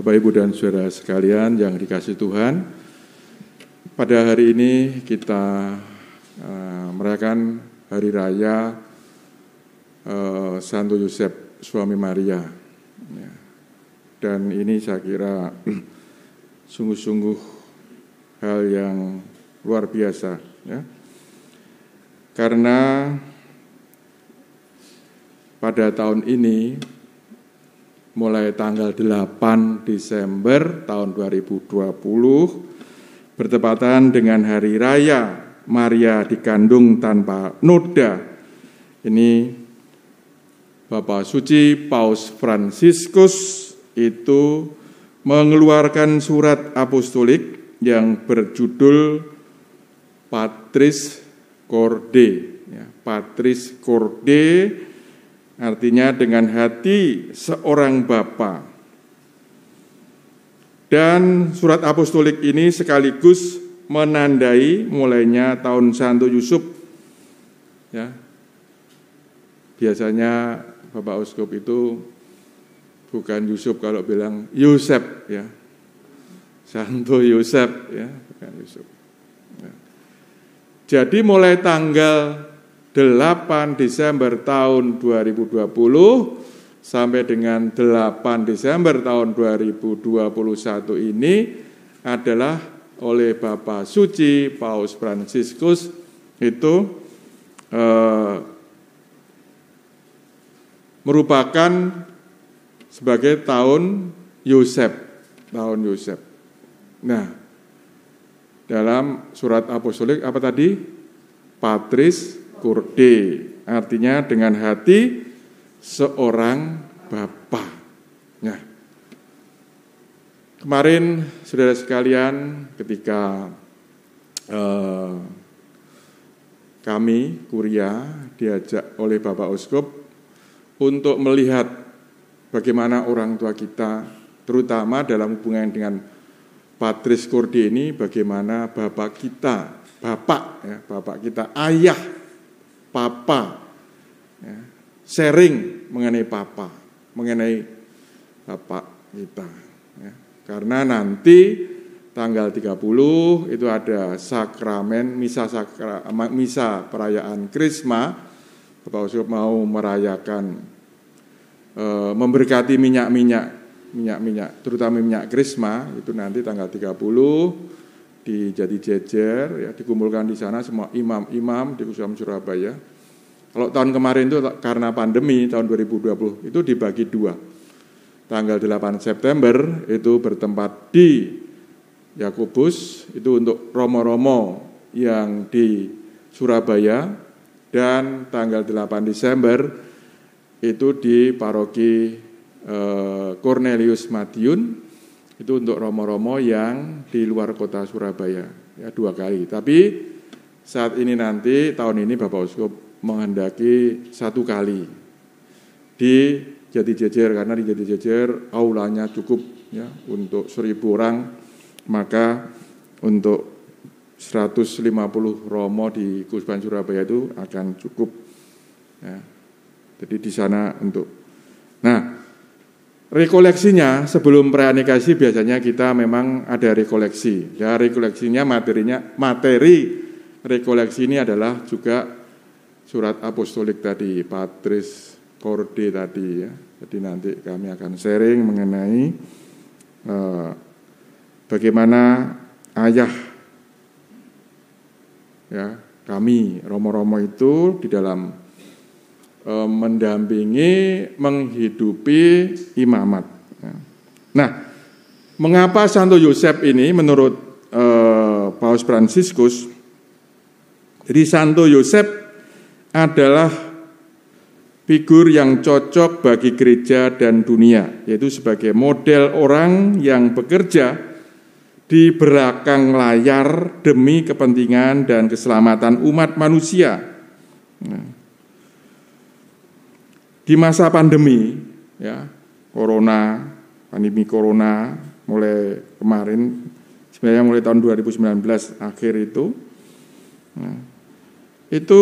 Bapak, Ibu, dan saudara sekalian yang dikasihi Tuhan, pada hari ini kita merayakan Hari Raya Santo Yosef Suami Maria. Dan ini saya kira sungguh-sungguh hal yang luar biasa, ya. Karena pada tahun ini, mulai tanggal 8 Desember tahun 2020, bertepatan dengan Hari Raya Maria dikandung tanpa noda. Ini Bapak Suci Paus Fransiskus itu mengeluarkan surat apostolik yang berjudul Patris Corde. Patris Corde artinya dengan hati seorang bapa. Dan surat apostolik ini sekaligus menandai mulainya tahun Santo Yusuf. Ya. Biasanya Bapak Uskup itu bukan Yusuf kalau bilang Yosef, ya. Santo Yosef, ya, bukan Yusuf. Ya. Jadi mulai tanggal 8 Desember tahun 2020 sampai dengan 8 Desember tahun 2021 ini adalah oleh Bapak Suci Paus Fransiskus itu merupakan sebagai tahun Yosef, Nah, dalam surat apostolik apa tadi? Patris Corde, artinya dengan hati seorang bapa. Nah, kemarin saudara sekalian ketika kami kuria diajak oleh Bapak Uskup untuk melihat bagaimana orang tua kita, terutama dalam hubungan dengan Patris Corde ini, bagaimana bapak kita, bapak kita, ayah, papa, ya, sharing mengenai bapak kita, ya. Karena nanti tanggal 30 itu ada sakramen misa perayaan Krisma. Bapak Uskup mau merayakan memberkati minyak, terutama minyak Krisma, itu nanti tanggal 30 di Jati Jejer, ya, dikumpulkan di sana semua imam-imam di Kusam Surabaya. Kalau tahun kemarin itu karena pandemi tahun 2020 itu dibagi dua. Tanggal 8 September itu bertempat di Yakobus, itu untuk romo-romo yang di Surabaya, dan tanggal 8 Desember itu di paroki Cornelius Madiun, itu untuk romo-romo yang di luar kota Surabaya, ya, 2 kali. Tapi saat ini nanti tahun ini Bapak Uskup menghendaki 1 kali di Jati Jejer, karena di Jati Jejer aulanya cukup, ya, untuk 1.000 orang, maka untuk 150 romo di Kusban Surabaya itu akan cukup, ya. Jadi di sana untuk. Nah, rekoleksinya sebelum perayaan Ekaristi biasanya kita memang ada rekoleksi. Ya, rekoleksinya materi rekoleksi ini adalah juga surat apostolik tadi, Patris Corde tadi, ya. Jadi nanti kami akan sharing mengenai bagaimana ayah, ya, kami romo-romo itu di dalam mendampingi, menghidupi imamat. Nah, mengapa Santo Yosef ini menurut Paus Fransiskus? Jadi Santo Yosef adalah figur yang cocok bagi gereja dan dunia, yaitu sebagai model orang yang bekerja di belakang layar demi kepentingan dan keselamatan umat manusia. Di masa pandemi, ya, pandemi corona mulai kemarin, sebenarnya mulai tahun 2019 akhir itu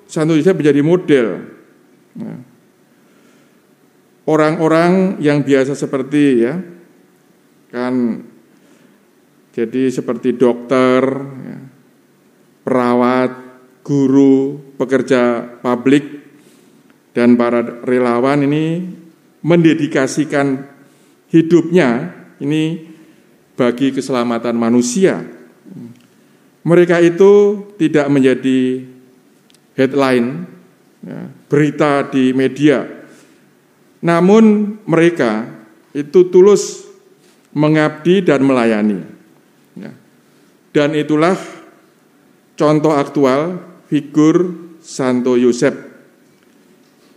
Santo Yosef menjadi model. Orang-orang yang biasa seperti, ya, kan jadi seperti dokter, ya, perawat, guru, pekerja publik, dan para relawan ini mendedikasikan hidupnya ini bagi keselamatan manusia. Mereka itu tidak menjadi headline, ya, berita di media, namun mereka itu tulus mengabdi dan melayani. Ya. Dan itulah contoh aktual figur Santo Yosef.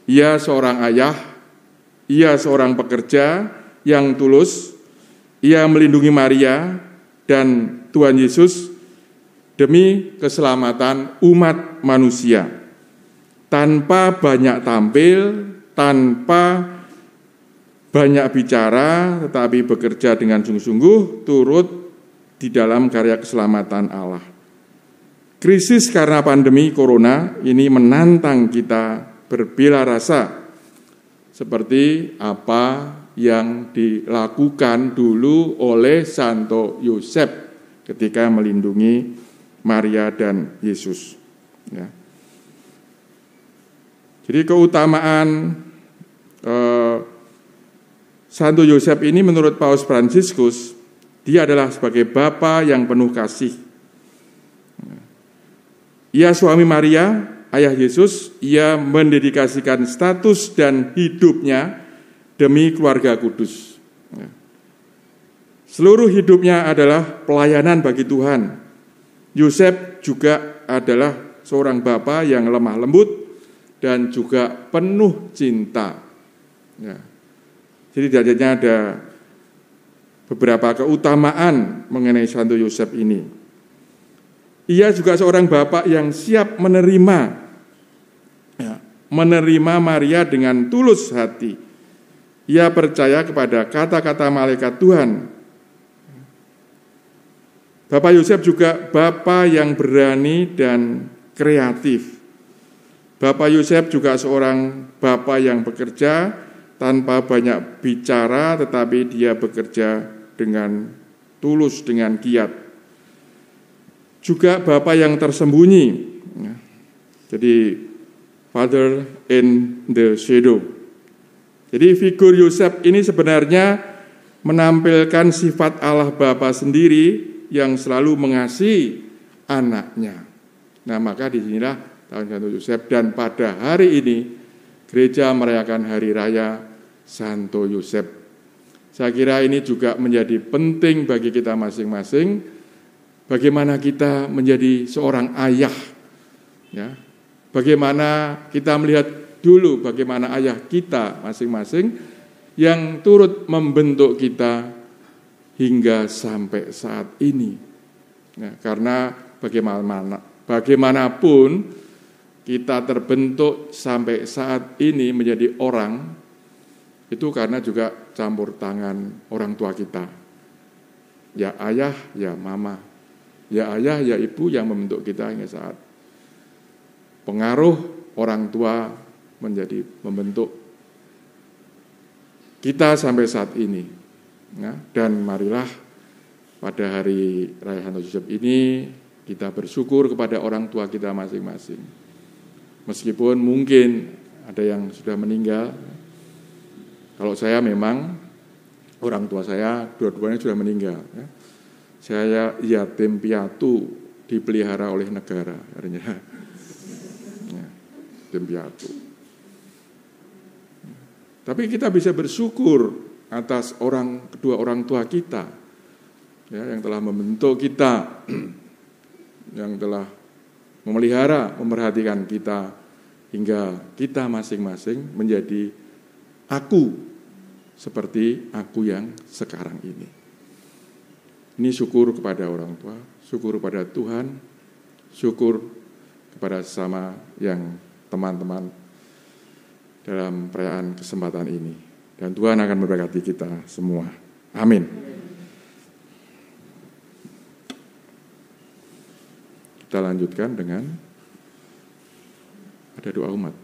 Ia seorang ayah, ia seorang pekerja yang tulus, ia melindungi Maria dan Tuhan Yesus demi keselamatan umat manusia. Tanpa banyak tampil, tanpa banyak bicara, tetapi bekerja dengan sungguh-sungguh turut di dalam karya keselamatan Allah. Krisis karena pandemi corona ini menantang kita berbela rasa seperti apa yang dilakukan dulu oleh Santo Yosef ketika melindungi Maria dan Yesus. Ya. Jadi keutamaan Santo Yosef ini menurut Paus Fransiskus, dia adalah sebagai bapa yang penuh kasih. Ia suami Maria, ayah Yesus, ia mendedikasikan status dan hidupnya demi keluarga kudus. Seluruh hidupnya adalah pelayanan bagi Tuhan. Yosef juga adalah seorang bapa yang lemah lembut dan juga penuh cinta. Ya. Jadi dadanya ada beberapa keutamaan mengenai Santo Yosef ini. Ia juga seorang bapak yang siap menerima Maria dengan tulus hati. Ia percaya kepada kata-kata malaikat Tuhan. Bapak Yosef juga bapak yang berani dan kreatif. Bapak Yosef juga seorang bapak yang bekerja tanpa banyak bicara, tetapi dia bekerja dengan tulus, dengan giat. Juga bapak yang tersembunyi. Jadi, Father in the shadow. Jadi figur Yosef ini sebenarnya menampilkan sifat Allah Bapa sendiri yang selalu mengasihi anaknya. Nah, maka disinilah tahun Santo Yosef, dan pada hari ini gereja merayakan hari raya Santo Yosef. Saya kira ini juga menjadi penting bagi kita masing-masing, bagaimana kita menjadi seorang ayah, ya. Bagaimana kita melihat dulu bagaimana ayah kita masing-masing yang turut membentuk kita hingga sampai saat ini. Nah, karena bagaimanapun kita terbentuk sampai saat ini menjadi orang, itu karena juga campur tangan orang tua kita. Ya ayah, ya mama. Ya ayah, ya ibu yang membentuk kita hingga saat. Pengaruh orang tua membentuk kita sampai saat ini. Nah, dan marilah pada hari Raya Santo Yosef ini kita bersyukur kepada orang tua kita masing-masing. Meskipun mungkin ada yang sudah meninggal. Kalau saya memang orang tua saya dua-duanya sudah meninggal. Saya yatim piatu dipelihara oleh negara, artinya yatim piatu. Tapi kita bisa bersyukur atas kedua orang tua kita, ya, yang telah membentuk kita, yang telah memelihara, memperhatikan kita, hingga kita masing-masing menjadi aku, seperti aku yang sekarang ini. Ini syukur kepada orang tua, syukur kepada Tuhan, syukur kepada sesama yang teman-teman dalam perayaan kesempatan ini. Dan Tuhan akan memberkati kita semua. Amin. Kita lanjutkan dengan ada doa umat.